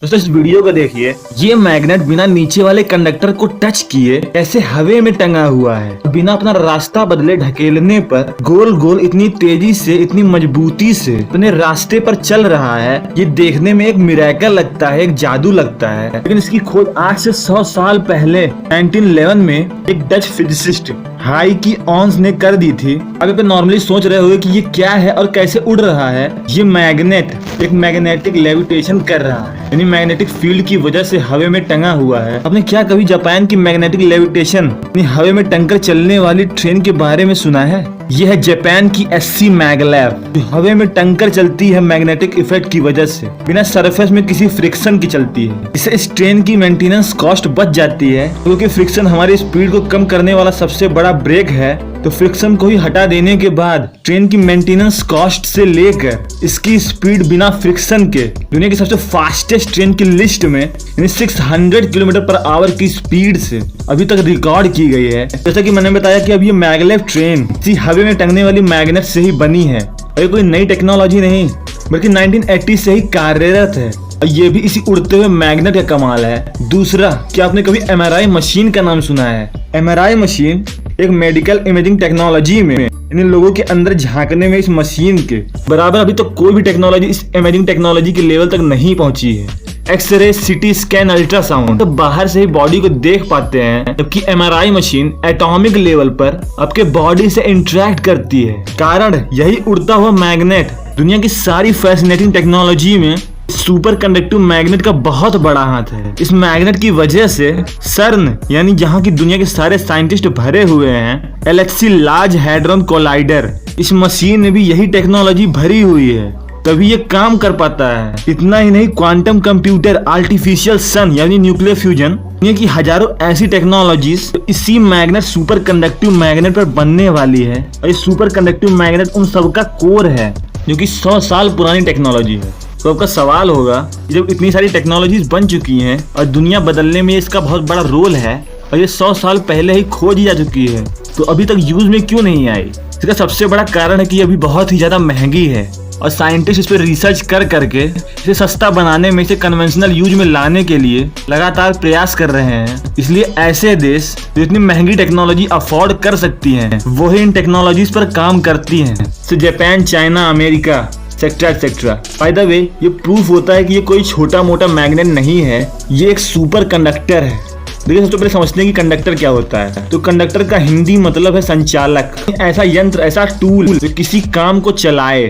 दोस्तों इस वीडियो को देखिए। ये मैग्नेट बिना नीचे वाले कंडक्टर को टच किए ऐसे हवे में टंगा हुआ है। बिना अपना रास्ता बदले ढकेलने पर गोल गोल इतनी तेजी से इतनी मजबूती से अपने रास्ते पर चल रहा है। ये देखने में एक मिरेकल लगता है, एक जादू लगता है। लेकिन इसकी खोज आज से 100 साल पहले 1911 में एक डच फिजिसिस्ट हाइकी ऑन्स ने कर दी थी। अब आप नॉर्मली सोच रहे होंगे कि ये क्या है और कैसे उड़ रहा है। ये मैग्नेट एक मैग्नेटिक लेविटेशन कर रहा है, यानी मैग्नेटिक फील्ड की वजह से हवे में टंगा हुआ है। आपने क्या कभी जापान की मैग्नेटिक लेविटेशन हवे में टंगकर चलने वाली ट्रेन के बारे में सुना है? यह है जापान की SC मैगलेव, जो हवे में टंगकर चलती है मैग्नेटिक इफेक्ट की वजह से, बिना सरफेस में किसी फ्रिक्शन की चलती है। इससे इस ट्रेन की मेंटेनेंस कॉस्ट बच जाती है, क्योंकि फ्रिक्शन हमारी स्पीड को कम करने वाला सबसे बड़ा ब्रेक है। तो फ्रिक्शन को ही हटा देने के बाद ट्रेन की मेंटेनेंस कॉस्ट से लेकर इसकी स्पीड बिना फ्रिक्शन के दुनिया की सबसे फास्टेस्ट ट्रेन की लिस्ट में यानी 600 किलोमीटर पर आवर की स्पीड से अभी तक रिकॉर्ड की गई है। जैसा कि मैंने बताया कि अब ये मैगलेव ट्रेन इसी हवे में टंगने वाली मैग्नेट से ही बनी है और ये कोई नई टेक्नोलॉजी नहीं बल्कि 1980 से ही कार्यरत है। और ये भी इसी उड़ते हुए मैग्नेट का कमाल है। दूसरा, क्या आपने कभी MRI मशीन का नाम सुना है? MRI मशीन एक मेडिकल इमेजिंग टेक्नोलॉजी में इन लोगों के अंदर झांकने में इस मशीन के बराबर अभी तक कोई भी टेक्नोलॉजी इस इमेजिंग टेक्नोलॉजी के लेवल तक नहीं पहुंची है। एक्सरे, CT स्कैन, अल्ट्रासाउंड तो बाहर से ही बॉडी को देख पाते हैं, जबकि MRI मशीन एटॉमिक लेवल पर आपके बॉडी से इंटरेक्ट करती है। कारण यही उड़ता हुआ मैग्नेट दुनिया की सारी फैसिनेटिंग टेक्नोलॉजी में सुपर कंडक्टिव मैग्नेट का बहुत बड़ा हाथ है। इस मैग्नेट की वजह से सर्न यानी जहां की दुनिया के सारे साइंटिस्ट भरे हुए हैं, LHC लार्ज हैड्रॉन कोलाइडर, इस मशीन में भी यही टेक्नोलॉजी भरी हुई है, तभी ये काम कर पाता है। इतना ही नहीं, क्वांटम कंप्यूटर, आर्टिफिशियल सन यानी न्यूक्लियर फ्यूजन, दुनिया की हजारों ऐसी टेक्नोलॉजीज इसी मैग्नेट सुपर कंडक्टिव मैग्नेट पर बनने वाली है। और ये सुपर कंडक्टिव मैग्नेट उन सबका कोर है जो कि 100 साल पुरानी टेक्नोलॉजी है। तो आपका सवाल होगा कि जब इतनी सारी टेक्नोलॉजीज बन चुकी हैं और दुनिया बदलने में इसका बहुत बड़ा रोल है और ये 100 साल पहले ही खोजी जा चुकी है, तो अभी तक यूज में क्यों नहीं आई? इसका सबसे बड़ा कारण है कि अभी बहुत ही ज्यादा महंगी है और साइंटिस्ट इस पर रिसर्च कर करके इसे सस्ता बनाने में, इसे कन्वेंशनल यूज में लाने के लिए लगातार प्रयास कर रहे हैं। इसलिए ऐसे देश जो इतनी महंगी टेक्नोलॉजी अफोर्ड कर सकती हैं, वही इन टेक्नोलॉजीज पर काम करती हैं। जैसे Japan, China, America, etcetera etcetera. Bye the वे, ये प्रूफ होता है कि ये कोई छोटा मोटा मैग्नेट नहीं है, ये एक सुपर कंडक्टर है। देखिए, सबसे पहले समझते हैं कि कंडक्टर क्या होता है। तो कंडक्टर का हिंदी मतलब है संचालक, ऐसा यंत्र, ऐसा टूल जो किसी काम को चलाए।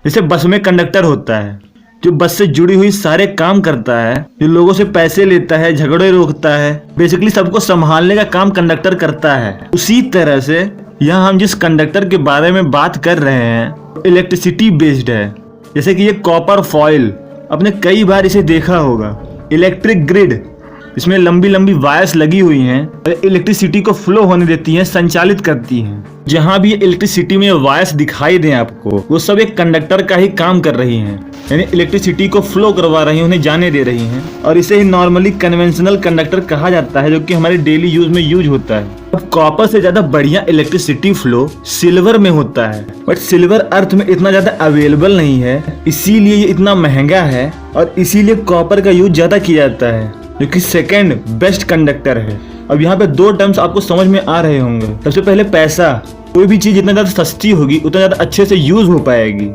जैसे बस में कंडक्टर होता है जो बस से जुड़ी हुई सारे काम करता है, जो लोगों से पैसे लेता है, झगड़े रोकता है, बेसिकली सबको संभालने का काम कंडक्टर करता है। उसी तरह से यहाँ हम जिस कंडक्टर के बारे में बात कर रहे हैं इलेक्ट्रिसिटी बेस्ड है। जैसे कि ये कॉपर फॉइल, आपने कई बार इसे देखा होगा। इलेक्ट्रिक ग्रिड, इसमें लंबी लंबी वायर्स लगी हुई हैं और इलेक्ट्रिसिटी को फ्लो होने देती हैं, संचालित करती हैं। जहां भी इलेक्ट्रिसिटी में वायर्स दिखाई दें आपको, वो सब एक कंडक्टर का ही काम कर रही हैं, यानी इलेक्ट्रिसिटी को फ्लो करवा रही हैं, उन्हें जाने दे रही हैं। और इसे ही नॉर्मली कन्वेंशनल कंडक्टर कहा जाता है, जो कि हमारे डेली यूज में यूज होता है। अब कॉपर से ज्यादा बढ़िया इलेक्ट्रिसिटी फ्लो सिल्वर में होता है, बट सिल्वर अर्थ में इतना ज्यादा अवेलेबल नहीं है, इसीलिए ये इतना महंगा है और इसीलिए कॉपर का यूज ज्यादा किया जाता है, जो कि सेकेंड बेस्ट कंडक्टर है। अब यहाँ पे दो टर्म्स आपको समझ में आ रहे होंगे। सबसे पहले पैसा, कोई भी चीज जितना ज्यादा सस्ती होगी उतना ज्यादा अच्छे से यूज हो पाएगी।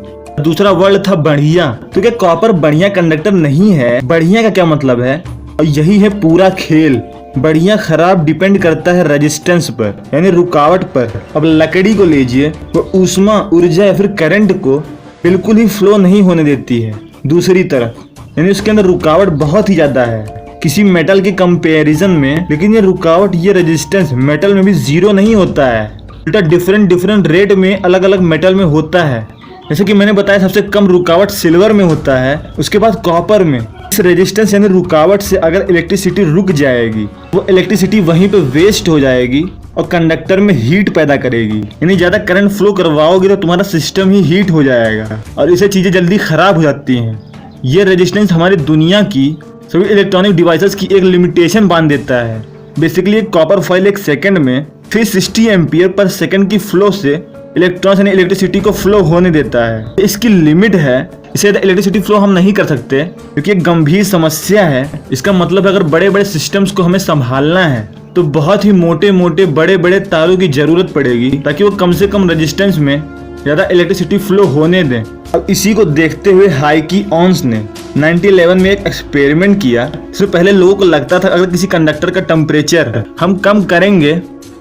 दूसरा वर्ड था बढ़िया। तो क्या कॉपर बढ़िया कंडक्टर नहीं है? बढ़िया का क्या मतलब है? और यही है पूरा खेल। बढ़िया खराब डिपेंड करता है रेजिस्टेंस पर, यानी रुकावट पर। अब लकड़ी को लीजिए, वो ऊष्मा, ऊर्जा या फिर करंट को बिल्कुल ही फ्लो नहीं होने देती है दूसरी तरफ, यानी उसके अंदर रुकावट बहुत ही ज्यादा है किसी मेटल के कंपैरिजन में। लेकिन ये रुकावट, ये रेजिस्टेंस मेटल में भी जीरो नहीं होता है, उल्टा डिफरेंट रेट में अलग अलग मेटल में होता है। जैसे कि मैंने बताया, सबसे कम रुकावट सिल्वर में होता है, उसके बाद कॉपर में। इस रेजिस्टेंस यानी रुकावट से अगर इलेक्ट्रिसिटी रुक जाएगी, वो इलेक्ट्रिसिटी वहीं पे वेस्ट हो जाएगी और कंडक्टर में हीट पैदा करेगी, यानी ज्यादा करंट फ्लो करवाओगे तो तुम्हारा सिस्टम ही हीट हो जाएगा और इससे चीजें जल्दी खराब हो जाती हैं। ये रेजिस्टेंस हमारी दुनिया की सभी इलेक्ट्रॉनिक डिवाइसेस की एक लिमिटेशन बांध देता है। बेसिकली एक कॉपर फॉइल एक सेकंड में 360 एम्पियर पर सेकंड की फ्लो से इलेक्ट्रॉन्स यानी इलेक्ट्रिसिटी को फ्लो होने देता है। इसकी लिमिट है इससे ज़्यादा इलेक्ट्रिसिटी फ्लो हम नहीं कर सकते क्योंकि एक गंभीर समस्या है। इसका मतलब अगर बड़े बड़े सिस्टम्स को हमें संभालना है तो बहुत ही मोटे मोटे बड़े बड़े तारों की जरूरत पड़ेगी ताकि वो कम से कम रेजिस्टेंस में ज़्यादा इलेक्ट्रिसिटी फ्लो होने दें। अब इसी को देखते हुए हाइकी ऑन्स ने 1911 में एक एक्सपेरिमेंट किया। इससे पहले लोगों को लगता था अगर किसी कंडक्टर का टेम्परेचर हम कम करेंगे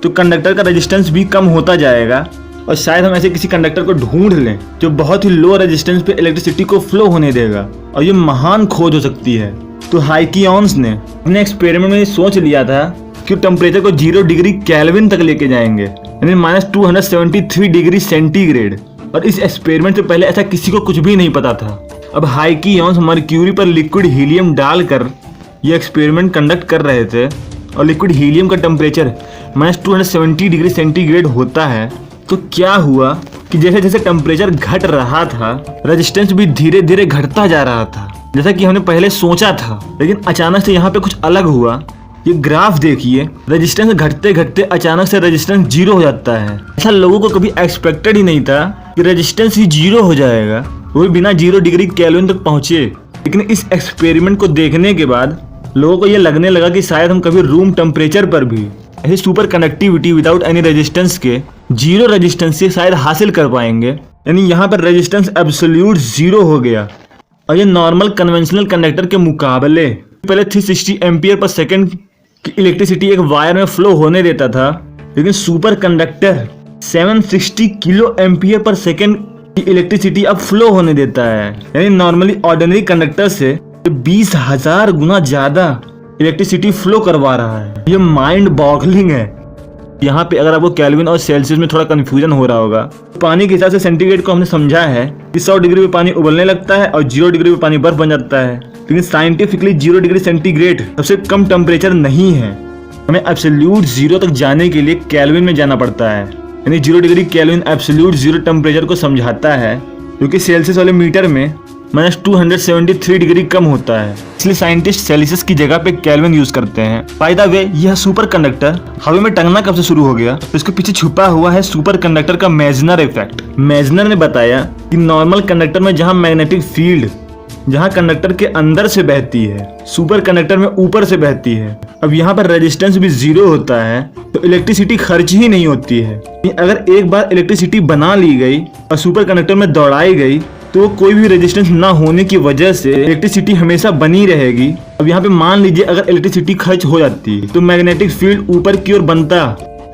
तो कंडक्टर का रेजिस्टेंस भी कम होता जाएगा और शायद हम ऐसे किसी कंडक्टर को ढूंढ लें जो बहुत ही लो रेजिस्टेंस पे इलेक्ट्रिसिटी को फ्लो होने देगा और ये महान खोज हो सकती है। तो हाइकी ऑन्स ने अपने एक्सपेरिमेंट में सोच लिया था कि टेम्परेचर को 0 डिग्री केल्विन तक लेके जाएंगे, यानी -273 डिग्री सेंटीग्रेड। और इस एक्सपेरिमेंट से पहले ऐसा किसी को कुछ भी नहीं पता था। अब हाइकी ऑन्स मर्क्यूरी पर लिक्विड हीलियम डालकर ये एक्सपेरिमेंट कंडक्ट कर रहे थे और लिक्विड हीलियम का टेम्परेचर -270 डिग्री सेंटीग्रेड होता है। तो क्या हुआ कि जैसे जैसे टेम्परेचर घट रहा था रेजिस्टेंस भी धीरे धीरे घटता जा रहा था, जैसा कि हमने पहले सोचा था। लेकिन अचानक से यहाँ पे कुछ अलग हुआ। ये ग्राफ देखिए, रेजिस्टेंस घटते घटते अचानक से रेजिस्टेंस 0 हो जाता है। ऐसा लोगों को कभी एक्सपेक्टेड ही नहीं था कि रेजिस्टेंस ही 0 हो जाएगा, वो भी बिना 0 डिग्री केल्विन तक पहुंचे। लेकिन इस एक्सपेरिमेंट को देखने के बाद लोगों को ये लगने लगा कि शायद हम कभी रूम टेम्परेचर पर भी ऐसी super conductivity without any resistance के 0 रेजिस्टेंस से शायद हासिल कर पाएंगे। यानी यहाँ पर रेजिस्टेंस एब्सोल्यूट 0 हो गया। और ये नॉर्मल कन्वेंशनल कंडक्टर के मुकाबले पहले 360 एम्पियर पर सेकेंड की इलेक्ट्रिसिटी एक वायर में फ्लो होने देता था, लेकिन super conductor 760 kilo ampere per second की इलेक्ट्रिसिटी अब फ्लो होने देता है। यानी नॉर्मली ऑर्डिनरी कंडक्टर से 20,000 गुना ज्यादा इलेक्ट्रिसिटी फ्लो करवा रहा है। ये माइंड बॉगलिंग है। यहाँ पे अगर आपको केल्विन और सेल्सियस में थोड़ा कंफ्यूजन हो रहा होगा, पानी के हिसाब से सेंटीग्रेड को हमने समझा है कि 100 डिग्री पे पानी उबलने लगता है और 0 डिग्री पे पानी बर्फ बन जाता है। लेकिन साइंटिफिकली 0 डिग्री सेंटीग्रेड सबसे कम टेम्परेचर नहीं है। हमें एब्सोल्यूट 0 तक जाने के लिए केल्विन में जाना पड़ता है। यानी 0 डिग्री केल्विन एब्सोल्यूट 0 टेम्परेचर को समझाता है, क्योंकि सेल्सियस वाले मीटर में -273 डिग्री कम होता है। इसलिए साइंटिस्ट सेल्सियस की जगह पे केल्विन यूज करते हैं। बाय द वे, यह सुपर कंडक्टर हवा में टंगना कब से शुरू हो गया? तो इसके पीछे छुपा हुआ है सुपर कंडक्टर का मेजनर इफेक्ट। मेजनर ने बताया कि नॉर्मल कंडक्टर में जहां मैग्नेटिक फील्ड जहां कंडक्टर के अंदर से बहती है, सुपर कंडक्टर में ऊपर से बहती है। अब यहाँ पर रेजिस्टेंस भी 0 होता है तो इलेक्ट्रिसिटी खर्च ही नहीं होती है। अगर एक बार इलेक्ट्रिसिटी बना ली गई और सुपर कंडक्टर में दौड़ाई गई तो कोई भी रेजिस्टेंस ना होने की वजह से इलेक्ट्रिसिटी हमेशा बनी रहेगी। अब यहाँ पे मान लीजिए अगर इलेक्ट्रिसिटी खर्च हो जाती है तो मैग्नेटिक फील्ड ऊपर की ओर बनता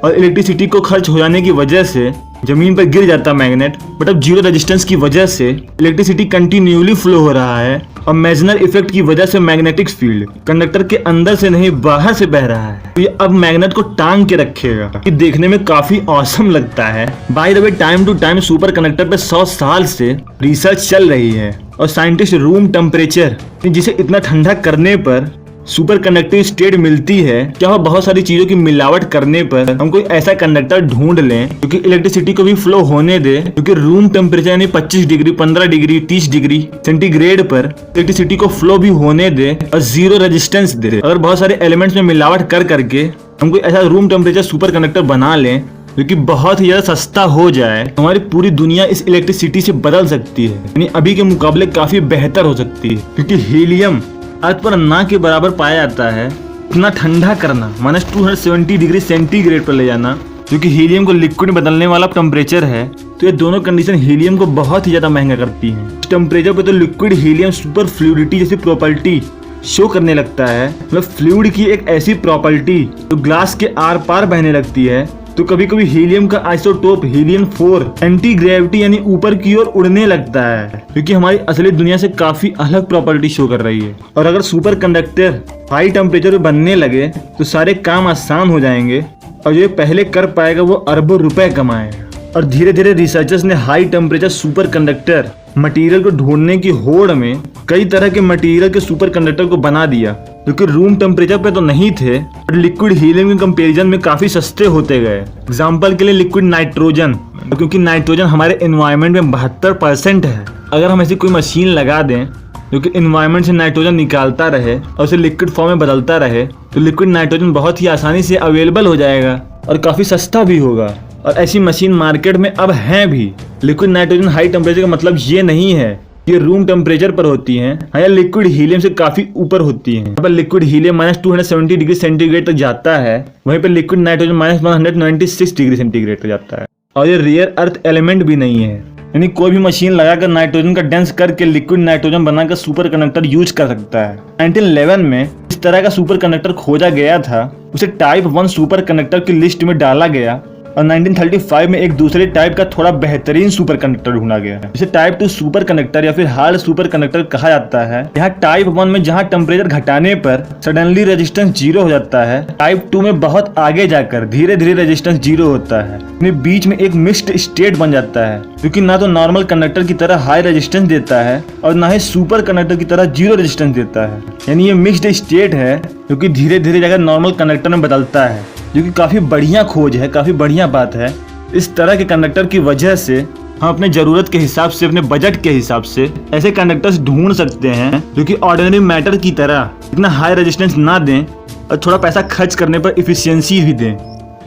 और इलेक्ट्रिसिटी को खर्च हो जाने की वजह से जमीन पर गिर जाता मैग्नेट। बट अब 0 रेजिस्टेंस की वजह से इलेक्ट्रिसिटी कंटिन्यूली फ्लो हो रहा है और मेजनर इफेक्ट की वजह से मैग्नेटिक फील्ड कंडक्टर के अंदर से नहीं बाहर से बह रहा है। तो ये अब मैग्नेट को टांग के रखेगा। ये देखने में काफी औसम लगता है। By the way, time to time superconductor पे 100 साल से रिसर्च चल रही है और साइंटिस्ट रूम टेम्परेचर जिसे इतना ठंडा करने पर सुपर कंडक्टिव स्टेट मिलती है, क्या वो बहुत सारी चीजों की मिलावट करने पर हम कोई ऐसा कंडक्टर ढूंढ लें क्योंकि इलेक्ट्रिसिटी को भी फ्लो होने दे, क्योंकि रूम टेम्परेचर यानी 25 डिग्री 15 डिग्री 30 डिग्री सेंटीग्रेड पर इलेक्ट्रिसिटी को फ्लो भी होने दे और 0 रेजिस्टेंस दे। अगर बहुत सारे एलिमेंट्स में मिलावट कर करके हम कोई ऐसा रूम टेम्परेचर सुपर कंडक्टर बना लें जो कि बहुत ही ज्यादा सस्ता हो जाए, हमारी पूरी दुनिया इस इलेक्ट्रिसिटी से बदल सकती है। यानी अभी के मुकाबले काफी बेहतर हो सकती है, क्योंकि हीलियम अर्थ पर ना के बराबर पाया जाता है। इतना ठंडा करना -270 डिग्री सेंटीग्रेड पर ले जाना, जो कि हीलियम को लिक्विड में बदलने वाला टेम्परेचर है, तो ये दोनों कंडीशन हीलियम को बहुत ही ज्यादा महंगा करती हैं। इस टेम्परेचर पे तो लिक्विड हीलियम सुपर फ्लूइडिटी जैसी प्रॉपर्टी शो करने लगता है। मतलब फ्लूइड की एक ऐसी प्रॉपर्टी जो ग्लास के आर पार बहने लगती है। तो कभी कभी हीलियम का आइसोटोप हीलियम 4 एंटी ग्रेविटी यानी ऊपर की ओर उड़ने लगता है, क्योंकि हमारी असली दुनिया से काफी अलग प्रॉपर्टी शो कर रही है। और अगर सुपर कंडक्टर हाई टेम्परेचर पे बनने लगे तो सारे काम आसान हो जाएंगे और जो पहले कर पाएगा वो अरबों रुपए कमाएगा। और धीरे धीरे रिसर्चर्स ने high temperature super conductor material को ढूंढने की होड़ में कई तरह के मटेरियल के सुपर कंडक्टर को बना दिया, जो कि रूम टेम्परेचर पे तो नहीं थे बट लिक्विड हीलियम के कंपैरिजन में काफी सस्ते होते गए। एग्जांपल के लिए लिक्विड नाइट्रोजन, क्योंकि नाइट्रोजन हमारे एनवायरनमेंट में 72% है। अगर हम ऐसी कोई मशीन लगा दें जो कि एनवायरनमेंट से नाइट्रोजन निकालता रहे और उसे लिक्विड फॉर्म में बदलता रहे, तो लिक्विड नाइट्रोजन बहुत ही आसानी से अवेलेबल हो जाएगा और काफी सस्ता भी होगा। और ऐसी मशीन मार्केट में अब हैं भी। लिक्विड नाइट्रोजन हाई टेम्परेचर का मतलब ये नहीं है ये रूम टेम्परेचर पर होती हैं। हाँ, ये लिक्विड हीलियम से काफी ऊपर होती हैं। यहाँ पर लिक्विड हीलियम -270 डिग्री सेंटीग्रेड तक जाता है, वहीं पर लिक्विड नाइट्रोजन -196 डिग्री सेंटीग्रेड तक जाता है। और ये रेयर अर्थ एलिमेंट भी नहीं है, यानी कोई भी मशीन लगाकर नाइट्रोजन का डेंस करके लिक्विड नाइट्रोजन बनाकर सुपर कंडक्टर यूज कर सकता है। 1911 में इस तरह का सुपर कंडक्टर खोजा गया था, उसे टाइप 1 सुपर कंडक्टर की लिस्ट में डाला गया और 1935 में एक दूसरे टाइप का थोड़ा बेहतरीन सुपर कंडक्टर ढूंढा गया है। इसे टाइप 2 सुपर कंडक्टर या फिर हार्ड सुपर कंडक्टर कहा जाता है। यहाँ टाइप 1 में जहाँ टेम्परेचर घटाने पर सडनली रेजिस्टेंस 0 हो जाता है, टाइप 2 में बहुत आगे जाकर धीरे धीरे रेजिस्टेंस 0 होता है। इन्हें बीच में एक मिक्स्ड स्टेट बन जाता है, क्योंकि ना तो नॉर्मल कंडक्टर की तरह हाई रेजिस्टेंस देता है और ना ही सुपर कंडक्टर की तरह 0 रेजिस्टेंस देता है। यानी ये मिक्स्ड स्टेट है जो कि धीरे धीरे जाकर नॉर्मल कंडक्टर में बदलता है, जो कि काफी बढ़िया खोज है, काफी बढ़िया बात है। इस तरह के कंडक्टर की वजह से हम अपने जरूरत के हिसाब से, अपने बजट के हिसाब से ऐसे कंडक्टर्स ढूंढ सकते हैं जो कि ऑर्डिनरी मैटर की तरह इतना हाई रेजिस्टेंस ना दें और थोड़ा पैसा खर्च करने पर इफिशियंसी भी दें।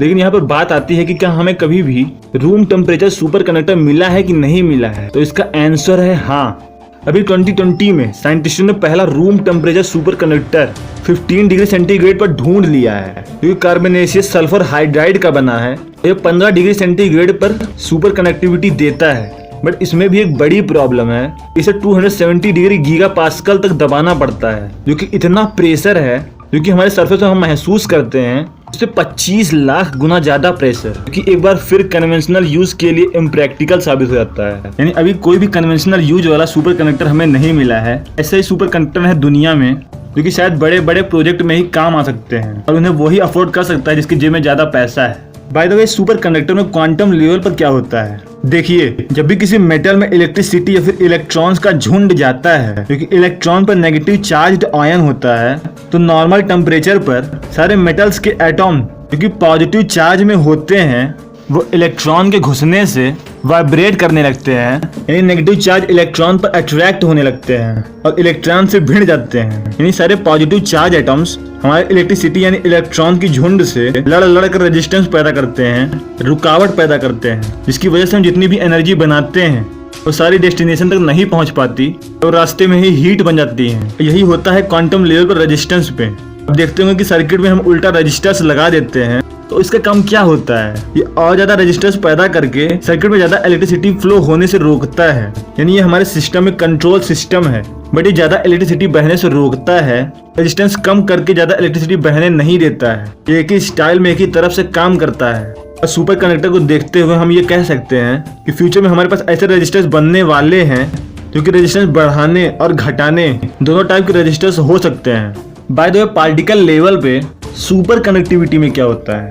लेकिन यहाँ पर बात आती है कि क्या हमें कभी भी रूम टेम्परेचर सुपर कंडक्टर मिला है कि नहीं मिला है? तो इसका आंसर है हाँ। अभी 2020 में साइंटिस्टों ने पहला room temperature super conductor 15 degree centigrade पर ढूंढ लिया है, जो कि कार्बोनेशियस सल्फर हाइड्राइड का बना है। यह 15 डिग्री सेंटीग्रेड पर सुपर कनेक्टिविटी देता है, बट इसमें भी एक बड़ी प्रॉब्लम है। इसे 270 डिग्री गीगा पास्कल तक दबाना पड़ता है, जो कि इतना प्रेशर है जो कि हमारे सरफेस पर हम महसूस करते हैं उससे 25 लाख गुना ज्यादा प्रेशर, कि एक बार फिर कन्वेंशनल यूज के लिए इम्प्रैक्टिकल साबित हो जाता है। यानी अभी कोई भी कन्वेंशनल यूज वाला सुपर कंडक्टर हमें नहीं मिला है। ऐसे ही सुपर कंडक्टर है दुनिया में जो कि शायद बड़े बड़े प्रोजेक्ट में ही काम आ सकते हैं और उन्हें वही अफोर्ड कर सकता है जिसकी जेब में ज्यादा पैसा है। By the way, super conductor में क्वांटम लेवल पर क्या होता है? देखिए, जब भी किसी मेटल में इलेक्ट्रिसिटी या फिर इलेक्ट्रॉन्स का झुंड जाता है, क्योंकि इलेक्ट्रॉन पर नेगेटिव चार्ज्ड आयन होता है, तो नॉर्मल टेम्परेचर पर सारे मेटल्स के एटॉम जो कि पॉजिटिव चार्ज में होते हैं वो इलेक्ट्रॉन के घुसने से वाइब्रेट करने लगते हैं, यानी नेगेटिव चार्ज इलेक्ट्रॉन पर अट्रैक्ट होने लगते हैं और इलेक्ट्रॉन से भिड़ जाते हैं। यानी सारे पॉजिटिव चार्ज एटम्स हमारे इलेक्ट्रिसिटी यानी इलेक्ट्रॉन की झुंड से लड़ लड़ कर रेजिस्टेंस पैदा करते हैं, रुकावट पैदा करते हैं, जिसकी वजह से हम जितनी भी एनर्जी बनाते हैं वो सारी डेस्टिनेशन तक नहीं पहुंच पाती और रास्ते में ही हीट बन जाती है। यही होता है क्वांटम लेवल पर रेजिस्टेंस पे। अब देखते होंगे कि सर्किट में हम उल्टा रेजिस्टेंस लगा देते हैं, तो इसका काम क्या होता है? ये और ज्यादा रेजिस्टेंस पैदा करके सर्किट में ज्यादा इलेक्ट्रिसिटी फ्लो होने से रोकता है। यानी ये हमारे सिस्टम में कंट्रोल सिस्टम है, बट ये ज्यादा इलेक्ट्रिसिटी बहने से रोकता है, रेजिस्टेंस कम करके ज्यादा इलेक्ट्रिसिटी बहने नहीं देता है। ये एक ही स्टाइल में एक ही तरफ से काम करता है। और सुपर कंडक्टर को देखते हुए हम ये कह सकते हैं कि फ्यूचर में हमारे पास ऐसे रेजिस्टेंस बनने वाले हैं जो कि रेजिस्टेंस बढ़ाने और घटाने दोनों टाइप के रेजिस्टेंस हो सकते हैं। Bye the way, particle level पे सुपर कंडक्टिविटी में क्या होता है?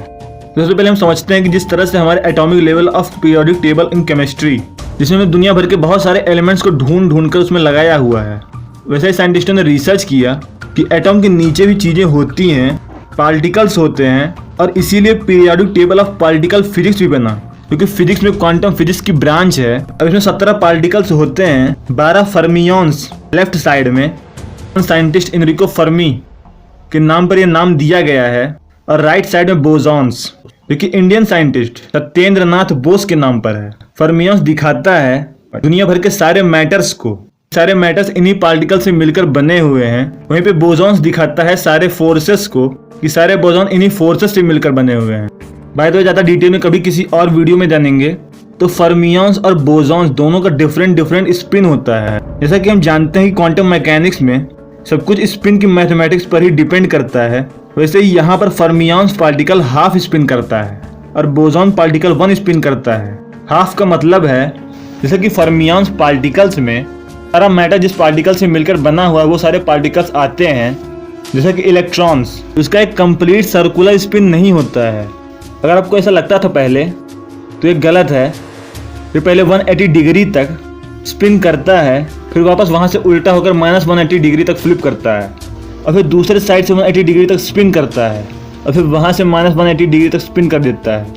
सबसे पहले हम समझते हैं कि जिस तरह से हमारे atomic level of periodic table in chemistry, जिसमें दुनिया भर के बहुत सारे एलिमेंट्स को ढूंढ ढूंढ कर उसमें लगाया हुआ है, वैसे ही साइंटिस्टों ने रिसर्च किया कि एटॉम के नीचे भी चीजें होती हैं, पार्टिकल्स होते हैं, और इसीलिए periodic table of particle physics भी बना, क्योंकि फिजिक्स में क्वांटम फिजिक्स की ब्रांच है। अब इसमें 17 पार्टिकल्स होते हैं, 12 फर्मियॉन्स लेफ्ट साइड में, साइंटिस्ट एनरिको फर्मी के नाम पर यह नाम दिया गया है, और राइट साइड में बोसॉन्स, जो कि इंडियन साइंटिस्ट सत्येंद्र नाथ बोस के नाम पर है। फर्मियॉन्स दिखाता है दुनिया भर के सारे मैटर्स को, सारे मैटर्स इन्हीं पार्टिकल से मिलकर बने हुए हैं। वहीं पे बोसॉन्स दिखाता है सारे फोर्सेस को, कि सारे बोसॉन इन्हीं फोर्सेस से मिलकर बने हुए हैं। बाय द वे, ज्यादा डिटेल में कभी किसी और वीडियो में जानेंगे। तो फर्मियॉन्स और बोसॉन्स दोनों का डिफरेंट स्पिन होता है। जैसा कि हम जानते हैं कि क्वांटम मैकेनिक्स में सब कुछ स्पिन की मैथमेटिक्स पर ही डिपेंड करता है, वैसे ही यहाँ पर फर्मियॉन्स पार्टिकल हाफ स्पिन करता है और बोसॉन पार्टिकल 1 स्पिन करता है। हाफ का मतलब है जैसे कि फर्मियॉन्स पार्टिकल्स में सारा मैटर जिस पार्टिकल से मिलकर बना हुआ है वो सारे पार्टिकल्स आते हैं, जैसे कि इलेक्ट्रॉन्स, उसका एक कंप्लीट सर्कुलर स्पिन नहीं होता है। अगर आपको ऐसा लगता था पहले, तो ये गलत है। ये पहले 180 डिग्री तक स्पिन करता है, फिर वापस वहाँ से उल्टा होकर -180 डिग्री तक फ्लिप करता है, और फिर दूसरे साइड से 180 डिग्री तक स्पिन करता है, और फिर वहाँ से -180 डिग्री तक स्पिन कर देता है।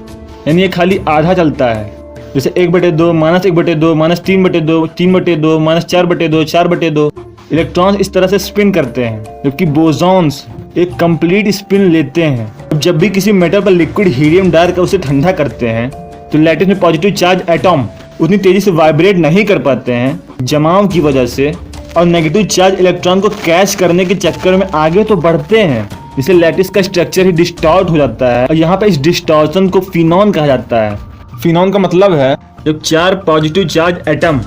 यानी ये खाली आधा चलता है, जैसे 1/2, -1/2, -3/2, 3/2, -4/2, 4/2। इलेक्ट्रॉन्स इस तरह से स्पिन करते हैं, जबकि बोसॉन्स एक कंप्लीट स्पिन लेते हैं। जब भी किसी मेटल पर लिक्विड हीलियम डालकर उसे ठंडा करते हैं, तो लैटिस में पॉजिटिव चार्ज एटॉम उतनी तेजी से वाइब्रेट नहीं कर पाते हैं जमाव की वजह से और नेगेटिव चार्ज इलेक्ट्रॉन को कैच करने के चक्कर में आगे तो बढ़ते हैं, जिससे लैटिस का स्ट्रक्चर ही डिस्टॉर्ट हो जाता है और यहाँ पे इस डिस्टॉर्शन को फिनॉन कहा जाता है। फिनॉन का मतलब है जब 4 पॉजिटिव चार्ज एटम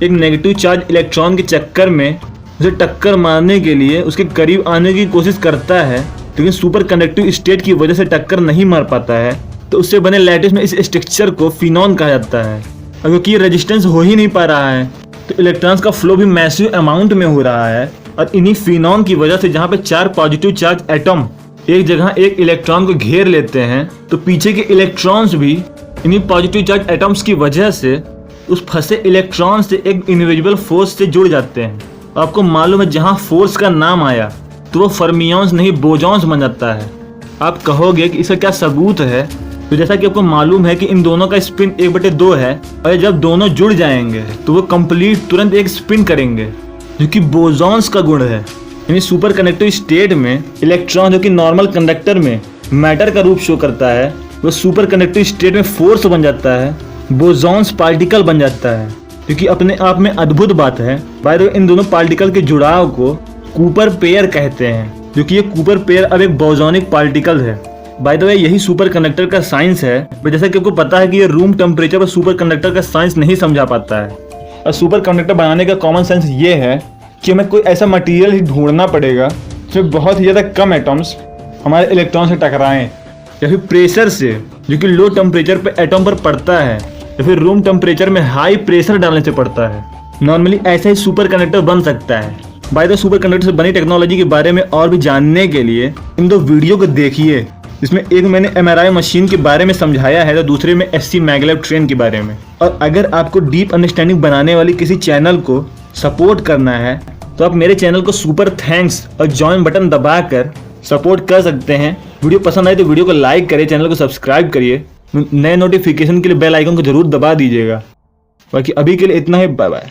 एक नेगेटिव चार्ज इलेक्ट्रॉन के चक्कर में उसे टक्कर मारने के लिए उसके करीब आने की कोशिश करता है, लेकिन सुपर कंडक्टिव स्टेट की वजह से टक्कर नहीं मार पाता है, तो उससे बने लैटिस में इस स्ट्रक्चर को फिनॉन कहा जाता है। और क्योंकि ये रेजिस्टेंस हो ही नहीं पा रहा है, तो इलेक्ट्रॉन्स का फ्लो भी मैसिव अमाउंट में हो रहा है। और इन्हीं फिनॉन की वजह से जहाँ पे 4 पॉजिटिव चार्ज एटम एक जगह एक इलेक्ट्रॉन को घेर लेते हैं, तो पीछे के इलेक्ट्रॉन्स भी इन्हीं पॉजिटिव चार्ज एटम्स की वजह से उस फंसे इलेक्ट्रॉन से एक इनविजिबल फोर्स से जुड़ जाते हैं। आपको मालूम है जहाँ फोर्स का नाम आया तो वो फर्मियंस नहीं बोजॉन्स बन जाता है। आप कहोगे कि इसका क्या सबूत है, तो जैसा कि आपको मालूम है कि इन दोनों का स्पिन 1/2 है और जब दोनों जुड़ जाएंगे तो वो कंप्लीट तुरंत एक स्पिन करेंगे, जो कि बोजॉन्स का गुण है। यानी सुपर कंडक्टिव स्टेट में इलेक्ट्रॉन जो कि नॉर्मल कंडक्टर में मैटर का रूप शो करता है, वो सुपर कंडक्टिव स्टेट में फोर्स बन जाता है, बोजॉन्स पार्टिकल बन जाता है, क्योंकि अपने आप में अद्भुत बात है। बाय द वे इन दोनों पार्टिकल के जुड़ाव को कूपर पेयर कहते हैं, जो कि ये कूपर पेयर अब एक बोजॉनिक पार्टिकल है। बाय द वे यही सुपर कंडक्टर का साइंस है, बट जैसा कि आपको पता है कि ये रूम टेम्परेचर पर सुपर कंडक्टर का साइंस नहीं समझा पाता है। और सुपर कंडक्टर बनाने का कॉमन सेंस ये है कि हमें कोई ऐसा मटेरियल ही ढूंढना पड़ेगा जिसमें बहुत ही ज़्यादा कम एटम्स हमारे इलेक्ट्रॉन से टकराएं, या फिर प्रेशर से जो कि लो टेम्परेचर पे एटम पर पड़ता है, या फिर रूम टेम्परेचर में हाई प्रेशर डालने से पड़ता है। नॉर्मली ऐसा ही सुपर कंडक्टर बन सकता है। बाय द सुपर कंडक्टर से बनी टेक्नोलॉजी के बारे में और भी जानने के लिए इन 2 वीडियो को देखिए, जिसमें एक मैंने MRI मशीन के बारे में समझाया है तो दूसरे में SC मैगलेव ट्रेन के बारे में। और अगर आपको डीप अंडरस्टैंडिंग बनाने वाली किसी चैनल को सपोर्ट करना है तो आप मेरे चैनल को सुपर थैंक्स और ज्वाइन बटन दबाकर सपोर्ट कर सकते हैं। वीडियो पसंद आए तो वीडियो को लाइक करिए, चैनल को सब्सक्राइब करिए, नए नोटिफिकेशन के लिए बेल आइकन को जरूर दबा दीजिएगा। बाकी अभी के लिए इतना ही, बाय बाय।